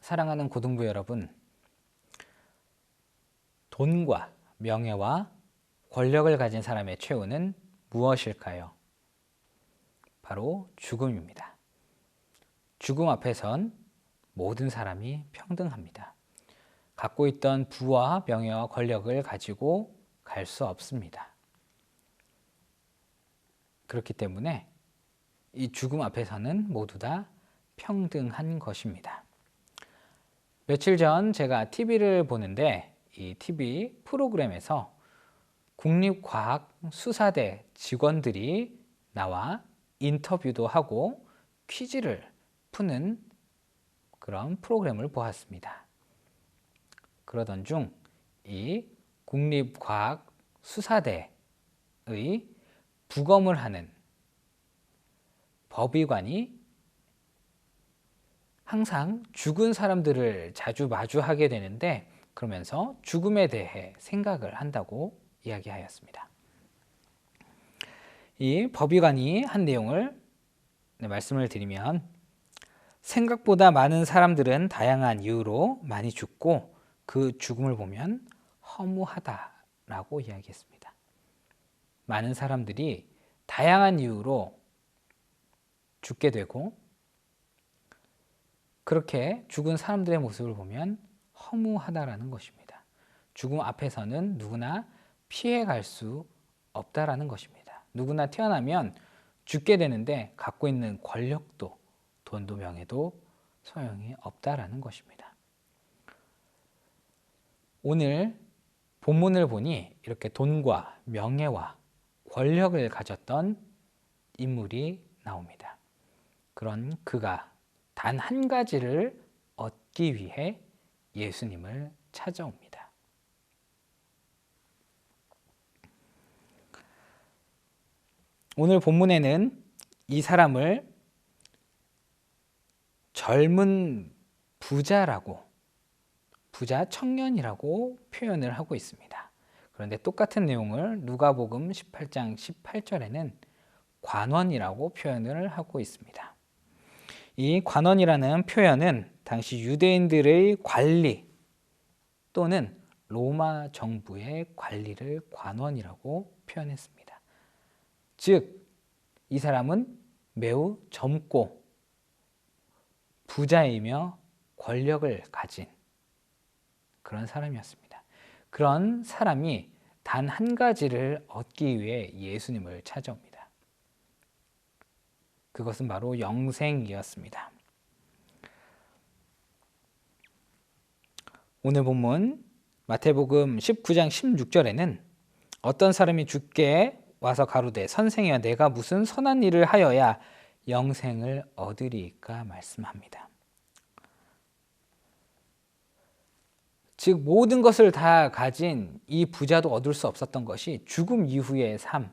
사랑하는 고등부 여러분, 돈과 명예와 권력을 가진 사람의 최후는 무엇일까요? 바로 죽음입니다. 죽음 앞에선 모든 사람이 평등합니다. 갖고 있던 부와 명예와 권력을 가지고 갈 수 없습니다. 그렇기 때문에 이 죽음 앞에서는 모두 다 평등한 것입니다. 며칠 전 제가 TV를 보는데 이 TV 프로그램에서 국립과학수사대 직원들이 나와 인터뷰도 하고 퀴즈를 푸는 그런 프로그램을 보았습니다. 그러던 중 이 국립과학수사대의 부검을 하는 법의관이 항상 죽은 사람들을 자주 마주하게 되는데 그러면서 죽음에 대해 생각을 한다고 이야기하였습니다. 이 법의관이 한 내용을 말씀을 드리면 생각보다 많은 사람들은 다양한 이유로 많이 죽고 그 죽음을 보면 허무하다라고 이야기했습니다. 많은 사람들이 다양한 이유로 죽게 되고 그렇게 죽은 사람들의 모습을 보면 허무하다라는 것입니다. 죽음 앞에서는 누구나 피해갈 수 없다라는 것입니다. 누구나 태어나면 죽게 되는데 갖고 있는 권력도 돈도 명예도 소용이 없다라는 것입니다. 오늘 본문을 보니 이렇게 돈과 명예와 권력을 가졌던 인물이 나옵니다. 그런 그가 단 한 가지를 얻기 위해 예수님을 찾아옵니다. 오늘 본문에는 이 사람을 젊은 부자라고, 부자 청년이라고 표현을 하고 있습니다. 그런데 똑같은 내용을 누가복음 18장 18절에는 관원이라고 표현을 하고 있습니다. 이 관원이라는 표현은 당시 유대인들의 관리 또는 로마 정부의 관리를 관원이라고 표현했습니다. 즉, 이 사람은 매우 젊고 부자이며 권력을 가진 그런 사람이었습니다. 그런 사람이 단 한 가지를 얻기 위해 예수님을 찾아옵니다. 그것은 바로 영생이었습니다. 오늘 본문 마태복음 19장 16절에는 어떤 사람이 주께 와서 가로되 선생이여 내가 무슨 선한 일을 하여야 영생을 얻으리까 말씀합니다. 즉 모든 것을 다 가진 이 부자도 얻을 수 없었던 것이 죽음 이후의 삶,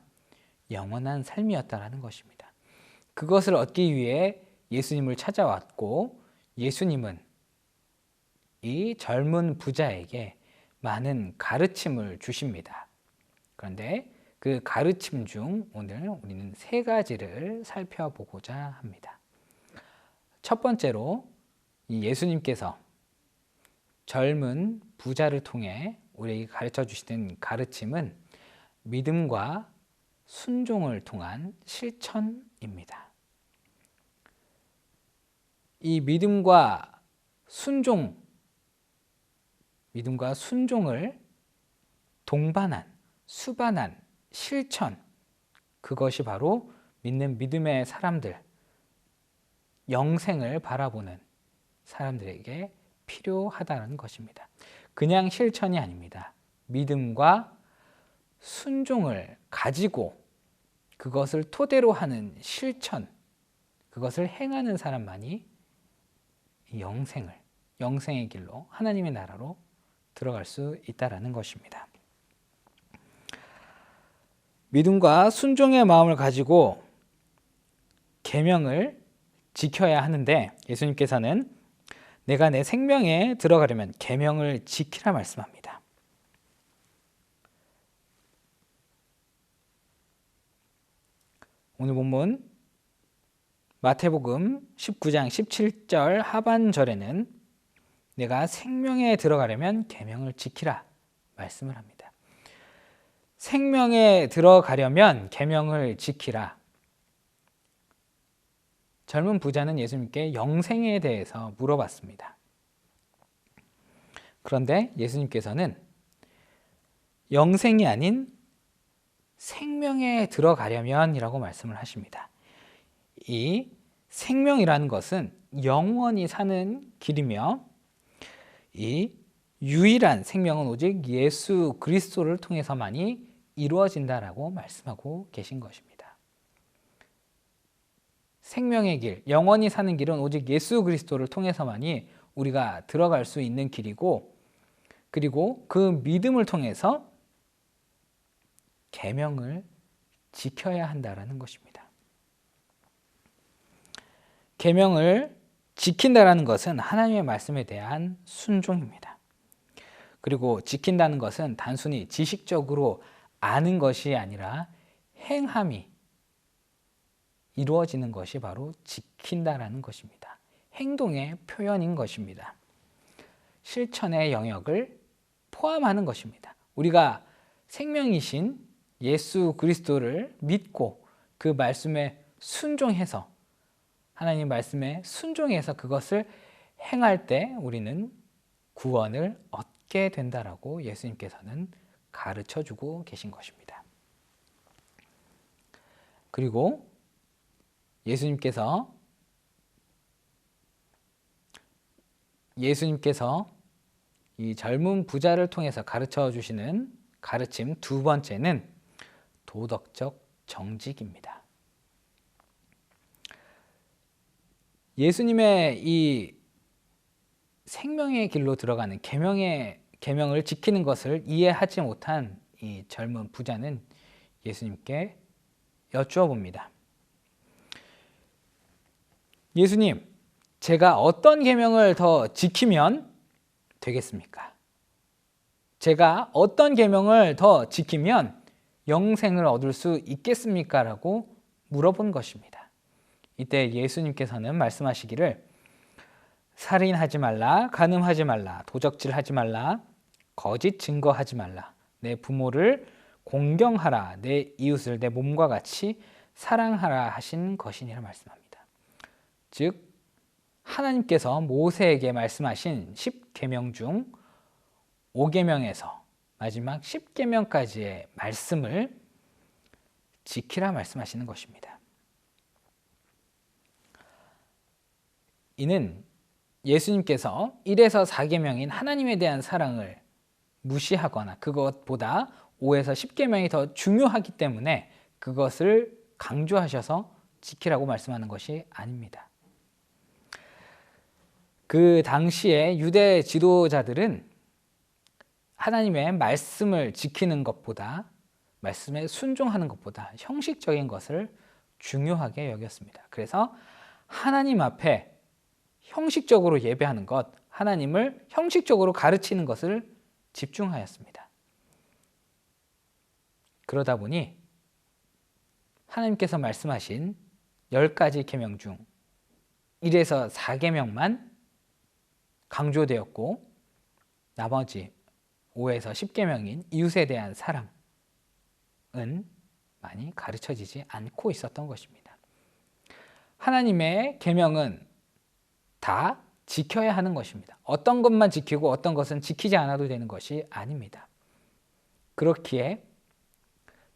영원한 삶이었다라는 것입니다. 그것을 얻기 위해 예수님을 찾아왔고 예수님은 이 젊은 부자에게 많은 가르침을 주십니다. 그런데 그 가르침 중 오늘 우리는 세 가지를 살펴보고자 합니다. 첫 번째로 예수님께서 젊은 부자를 통해 우리에게 가르쳐 주시는 가르침은 믿음과 순종을 통한 실천입니다. 이 믿음과 순종을 동반한, 수반한 실천, 그것이 바로 믿는 믿음의 사람들, 영생을 바라보는 사람들에게 필요하다는 것입니다. 그냥 실천이 아닙니다. 믿음과 순종을 가지고 그것을 토대로 하는 실천, 그것을 행하는 사람만이 영생의 길로 하나님의 나라로 들어갈 수 있다는 것입니다. 믿음과 순종의 마음을 가지고 계명을 지켜야 하는데 예수님께서는 내가 내 생명에 들어가려면 계명을 지키라 말씀합니다. 오늘 본문 마태복음 19장 17절 하반절에는 내가 생명에 들어가려면 계명을 지키라 말씀을 합니다. 생명에 들어가려면 계명을 지키라. 젊은 부자는 예수님께 영생에 대해서 물어봤습니다. 그런데 예수님께서는 영생이 아닌 생명에 들어가려면 이라고 말씀을 하십니다. 이 생명이라는 것은 영원히 사는 길이며 이 유일한 생명은 오직 예수 그리스도를 통해서만이 이루어진다라고 말씀하고 계신 것입니다. 생명의 길, 영원히 사는 길은 오직 예수 그리스도를 통해서만이 우리가 들어갈 수 있는 길이고, 그리고 그 믿음을 통해서 계명을 지켜야 한다라는 것입니다. 계명을 지킨다라는 것은 하나님의 말씀에 대한 순종입니다. 그리고 지킨다는 것은 단순히 지식적으로 아는 것이 아니라 행함이 이루어지는 것이 바로 지킨다라는 것입니다. 행동의 표현인 것입니다. 실천의 영역을 포함하는 것입니다. 우리가 생명이신 예수 그리스도를 믿고 그 말씀에 순종해서, 하나님 말씀에 순종해서 그것을 행할 때 우리는 구원을 얻게 된다라고 예수님께서는 가르쳐 주고 계신 것입니다. 그리고 예수님께서 이 젊은 부자를 통해서 가르쳐 주시는 가르침 두 번째는 도덕적 정직입니다. 예수님의 이 생명의 길로 들어가는 계명을 지키는 것을 이해하지 못한 이 젊은 부자는 예수님께 여쭈어 봅니다. 예수님, 제가 어떤 계명을 더 지키면 되겠습니까? 제가 어떤 계명을 더 지키면 영생을 얻을 수 있겠습니까? 라고 물어본 것입니다. 이때 예수님께서는 말씀하시기를 살인하지 말라, 간음하지 말라, 도적질하지 말라, 거짓 증거하지 말라, 내 부모를 공경하라, 내 이웃을 내 몸과 같이 사랑하라 하신 것이니라 말씀합니다. 즉 하나님께서 모세에게 말씀하신 10계명 중 5계명에서 마지막 10계명까지의 말씀을 지키라 말씀하시는 것입니다. 이는 예수님께서 1에서 4계명인 하나님에 대한 사랑을 무시하거나 그것보다 5에서 10계명이 더 중요하기 때문에 그것을 강조하셔서 지키라고 말씀하는 것이 아닙니다. 그 당시에 유대 지도자들은 하나님의 말씀을 지키는 것보다, 말씀에 순종하는 것보다 형식적인 것을 중요하게 여겼습니다. 그래서 하나님 앞에 형식적으로 예배하는 것, 하나님을 형식적으로 가르치는 것을 집중하였습니다. 그러다 보니 하나님께서 말씀하신 10가지 계명 중 1에서 4계명만 강조되었고 나머지 5에서 10계명인 이웃에 대한 사랑은 많이 가르쳐지지 않고 있었던 것입니다. 하나님의 계명은 다 지켜야 하는 것입니다. 어떤 것만 지키고 어떤 것은 지키지 않아도 되는 것이 아닙니다. 그렇기에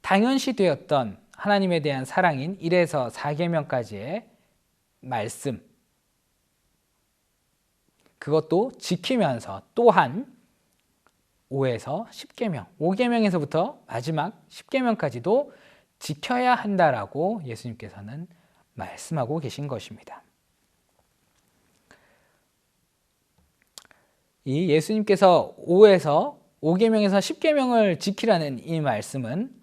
당연시 되었던 하나님에 대한 사랑인 1에서 4계명까지의 말씀, 그것도 지키면서 또한 5에서 10계명, 5계명에서부터 마지막 10계명까지도 지켜야 한다라고 예수님께서는 말씀하고 계신 것입니다. 이 예수님께서 5계명에서 10계명을 지키라는 이 말씀은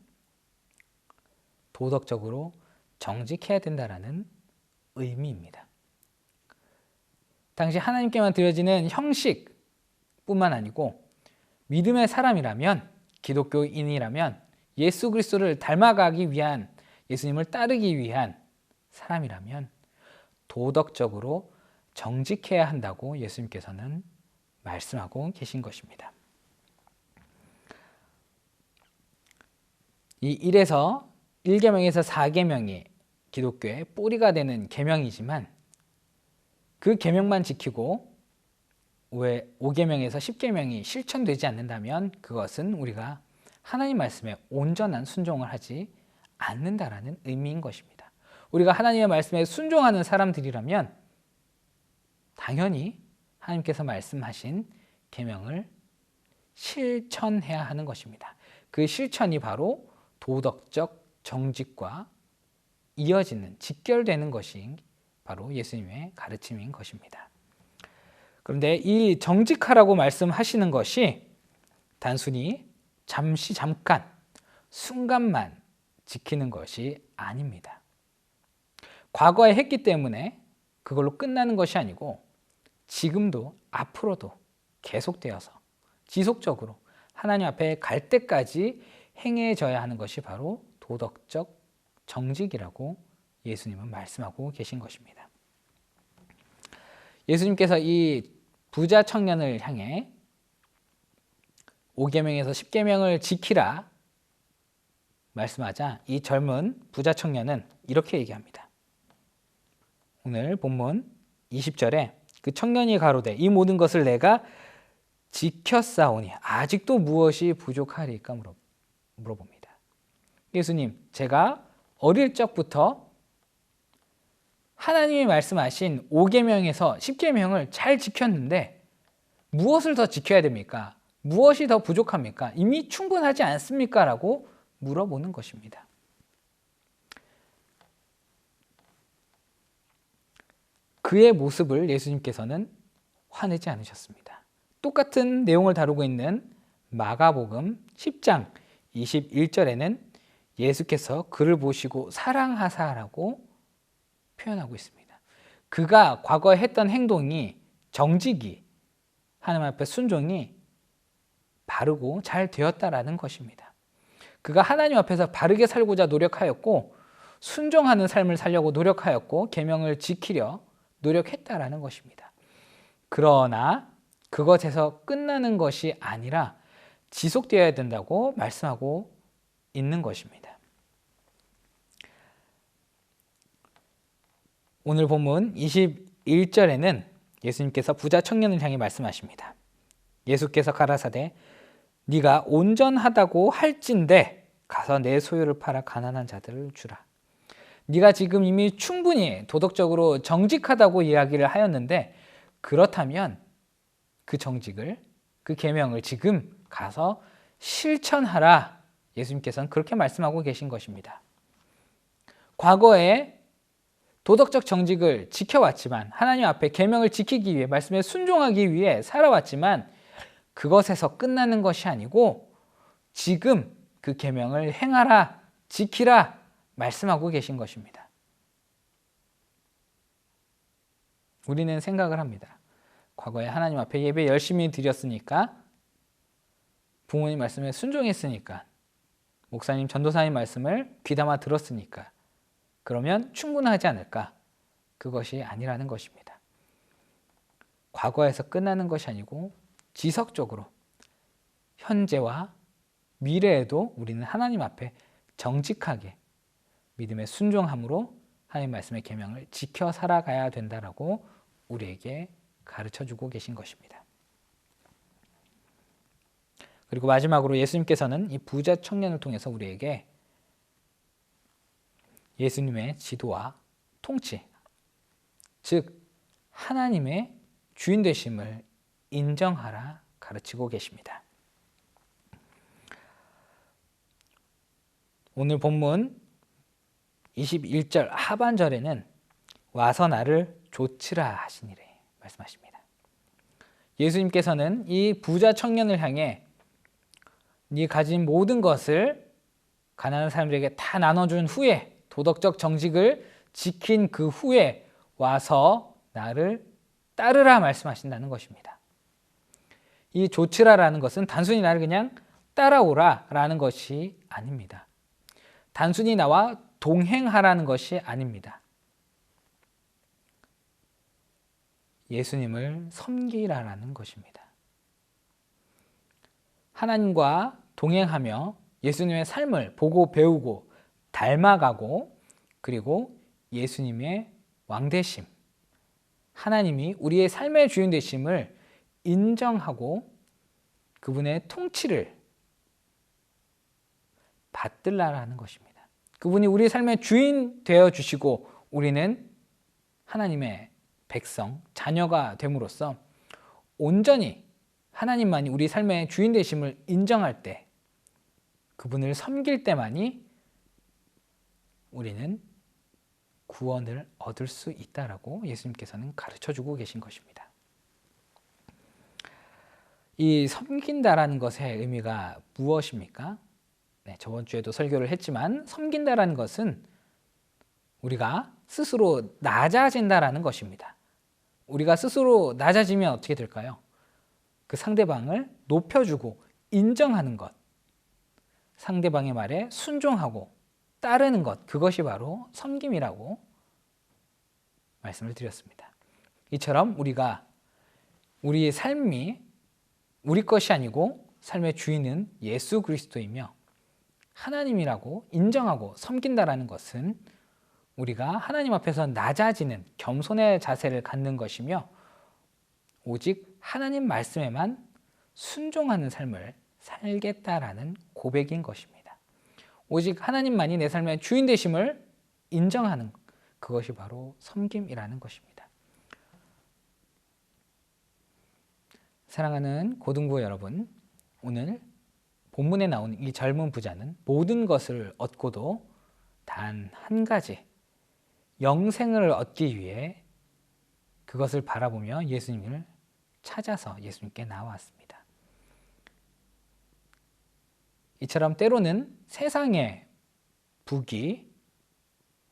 도덕적으로 정직해야 된다라는 의미입니다. 당시 하나님께만 드려지는 형식뿐만 아니고 믿음의 사람이라면, 기독교인이라면, 예수 그리스도를 닮아가기 위한, 예수님을 따르기 위한 사람이라면 도덕적으로 정직해야 한다고 예수님께서는 말씀하고 계신 것입니다. 이 1에서 1계명에서 4계명이 기독교의 뿌리가 되는 계명이지만 그 계명만 지키고 왜 5계명에서 10계명이 실천되지 않는다면 그것은 우리가 하나님 말씀에 온전한 순종을 하지 않는다라는 의미인 것입니다. 우리가 하나님의 말씀에 순종하는 사람들이라면 당연히 하나님께서 말씀하신 계명을 실천해야 하는 것입니다. 그 실천이 바로 도덕적 정직과 이어지는 직결되는 것이 바로 예수님의 가르침인 것입니다. 그런데 이 정직하라고 말씀하시는 것이 단순히 잠시 잠깐 순간만 지키는 것이 아닙니다. 과거에 했기 때문에 그걸로 끝나는 것이 아니고 지금도 앞으로도 계속되어서 지속적으로 하나님 앞에 갈 때까지 행해져야 하는 것이 바로 도덕적 정직이라고 예수님은 말씀하고 계신 것입니다. 예수님께서 이 부자 청년을 향해 5계명에서 10계명을 지키라 말씀하자 이 젊은 부자 청년은 이렇게 얘기합니다. 오늘 본문 20절에 그 청년이 가로되 이 모든 것을 내가 지켰사오니 아직도 무엇이 부족하리까 물어봅니다. 예수님, 제가 어릴 적부터 하나님이 말씀하신 5계명에서 10계명을 잘 지켰는데 무엇을 더 지켜야 됩니까? 무엇이 더 부족합니까? 이미 충분하지 않습니까? 라고 물어보는 것입니다. 그의 모습을 예수님께서는 화내지 않으셨습니다. 똑같은 내용을 다루고 있는 마가복음 10장 21절에는 예수께서 그를 보시고 사랑하사라고 표현하고 있습니다. 그가 과거에 했던 행동이 정직이 하나님 앞에 순종이 바르고 잘 되었다라는 것입니다. 그가 하나님 앞에서 바르게 살고자 노력하였고 순종하는 삶을 살려고 노력하였고 계명을 지키려 노력했다라는 것입니다. 그러나 그것에서 끝나는 것이 아니라 지속되어야 된다고 말씀하고 있는 것입니다. 오늘 본문 21절에는 예수님께서 부자 청년을 향해 말씀하십니다. 예수께서 가라사대 네가 온전하다고 할진대 가서 내 소유를 팔아 가난한 자들을 주라. 네가 지금 이미 충분히 도덕적으로 정직하다고 이야기를 하였는데 그렇다면 그 정직을 그 계명을 지금 가서 실천하라. 예수님께서는 그렇게 말씀하고 계신 것입니다. 과거에 도덕적 정직을 지켜왔지만 하나님 앞에 계명을 지키기 위해 말씀에 순종하기 위해 살아왔지만 그것에서 끝나는 것이 아니고 지금 그 계명을 행하라, 지키라 말씀하고 계신 것입니다. 우리는 생각을 합니다. 과거에 하나님 앞에 예배 열심히 드렸으니까 부모님 말씀에 순종했으니까 목사님, 전도사님 말씀을 귀담아 들었으니까 그러면 충분하지 않을까? 그것이 아니라는 것입니다. 과거에서 끝나는 것이 아니고 지속적으로 현재와 미래에도 우리는 하나님 앞에 정직하게 믿음의 순종함으로 하나님 말씀의 계명을 지켜 살아가야 된다라고 우리에게 가르쳐주고 계신 것입니다. 그리고 마지막으로 예수님께서는 이 부자 청년을 통해서 우리에게 예수님의 지도와 통치, 즉 하나님의 주인 되심을 인정하라 가르치고 계십니다. 오늘 본문 21절 하반절에는 와서 나를 조치라 하시니래 말씀하십니다. 예수님께서는 이 부자 청년을 향해 네 가진 모든 것을 가난한 사람들에게 다 나눠준 후에 도덕적 정직을 지킨 그 후에 와서 나를 따르라 말씀하신다는 것입니다. 이 조치라라는 것은 단순히 나를 그냥 따라오라 라는 것이 아닙니다. 단순히 나와 동행하라는 것이 아닙니다. 예수님을 섬기라라는 것입니다. 하나님과 동행하며 예수님의 삶을 보고 배우고 닮아가고, 그리고 예수님의 왕되심, 하나님이 우리의 삶의 주인 되심을 인정하고 그분의 통치를 받들라는 것입니다. 그분이 우리 삶의 주인 되어 주시고 우리는 하나님의 백성, 자녀가 됨으로써 온전히 하나님만이 우리 삶의 주인 되심을 인정할 때, 그분을 섬길 때만이 우리는 구원을 얻을 수 있다라고 예수님께서는 가르쳐주고 계신 것입니다. 이 섬긴다라는 것의 의미가 무엇입니까? 네, 저번 주에도 설교를 했지만 섬긴다라는 것은 우리가 스스로 낮아진다라는 것입니다. 우리가 스스로 낮아지면 어떻게 될까요? 그 상대방을 높여주고 인정하는 것, 상대방의 말에 순종하고 따르는 것, 그것이 바로 섬김이라고 말씀을 드렸습니다. 이처럼 우리가 우리의 삶이 우리 것이 아니고 삶의 주인은 예수 그리스도이며 하나님이라고 인정하고 섬긴다라는 것은 우리가 하나님 앞에서 낮아지는 겸손의 자세를 갖는 것이며 오직 하나님 말씀에만 순종하는 삶을 살겠다라는 고백인 것입니다. 오직 하나님만이 내 삶의 주인 되심을 인정하는 그것이 바로 섬김이라는 것입니다. 사랑하는 고등부 여러분, 오늘 본문에 나오는 이 젊은 부자는 모든 것을 얻고도 단 한 가지 영생을 얻기 위해 그것을 바라보며 예수님을 찾아서 예수님께 나왔습니다. 이처럼 때로는 세상의 부귀,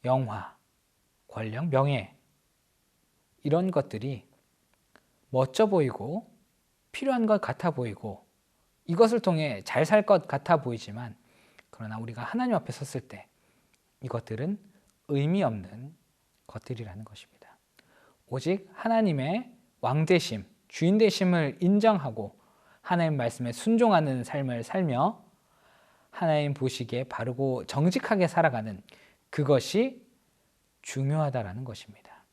영화, 권력, 명예 이런 것들이 멋져 보이고 필요한 것 같아 보이고 이것을 통해 잘 살 것 같아 보이지만, 그러나 우리가 하나님 앞에 섰을 때 이것들은 의미 없는 것들이라는 것입니다. 오직 하나님의 왕되심, 주인 되심을 인정하고 하나님 말씀에 순종하는 삶을 살며 하나님 보시기에 바르고 정직하게 살아가는 그것이 중요하다라는 것입니다.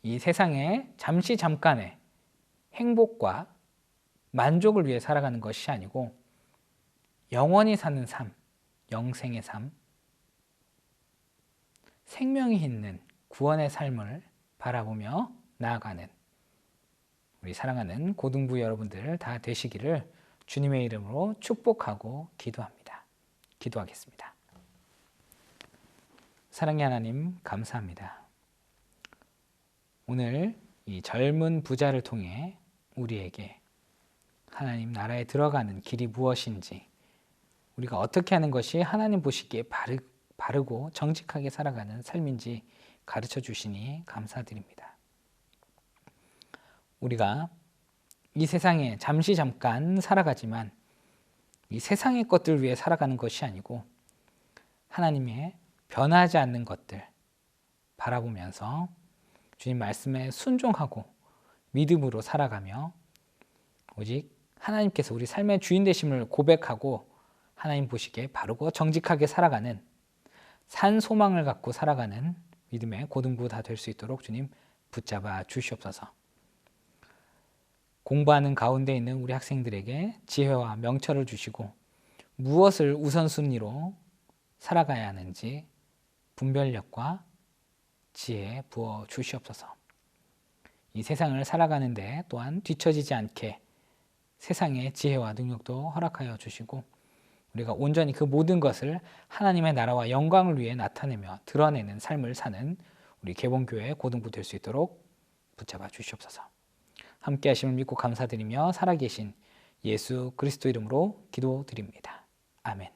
이 세상에 잠시 잠깐의 행복과 만족을 위해 살아가는 것이 아니고 영원히 사는 삶, 영생의 삶, 생명이 있는 구원의 삶을 바라보며 나아가는 우리 사랑하는 고등부 여러분들 다 되시기를 주님의 이름으로 축복하고 기도합니다. 기도하겠습니다. 사랑의 하나님, 감사합니다. 오늘 이 젊은 부자를 통해 우리에게 하나님 나라에 들어가는 길이 무엇인지, 우리가 어떻게 하는 것이 하나님 보시기에 바르고 정직하게 살아가는 삶인지 가르쳐 주시니 감사드립니다. 우리가 이 세상에 잠시 잠깐 살아가지만 이 세상의 것들 위해 살아가는 것이 아니고 하나님의 변하지 않는 것들 바라보면서 주님 말씀에 순종하고 믿음으로 살아가며 오직 하나님께서 우리 삶의 주인 되심을 고백하고 하나님 보시기에 바르고 정직하게 살아가는 산 소망을 갖고 살아가는 믿음의 고등부 다 될 수 있도록 주님 붙잡아 주시옵소서. 공부하는 가운데 있는 우리 학생들에게 지혜와 명철을 주시고 무엇을 우선순위로 살아가야 하는지 분별력과 지혜 부어 주시옵소서. 이 세상을 살아가는데 또한 뒤처지지 않게 세상의 지혜와 능력도 허락하여 주시고 우리가 온전히 그 모든 것을 하나님의 나라와 영광을 위해 나타내며 드러내는 삶을 사는 우리 개봉교회 고등부 될 수 있도록 붙잡아 주시옵소서. 함께 하심을 믿고 감사드리며 살아계신 예수 그리스도 이름으로 기도드립니다. 아멘.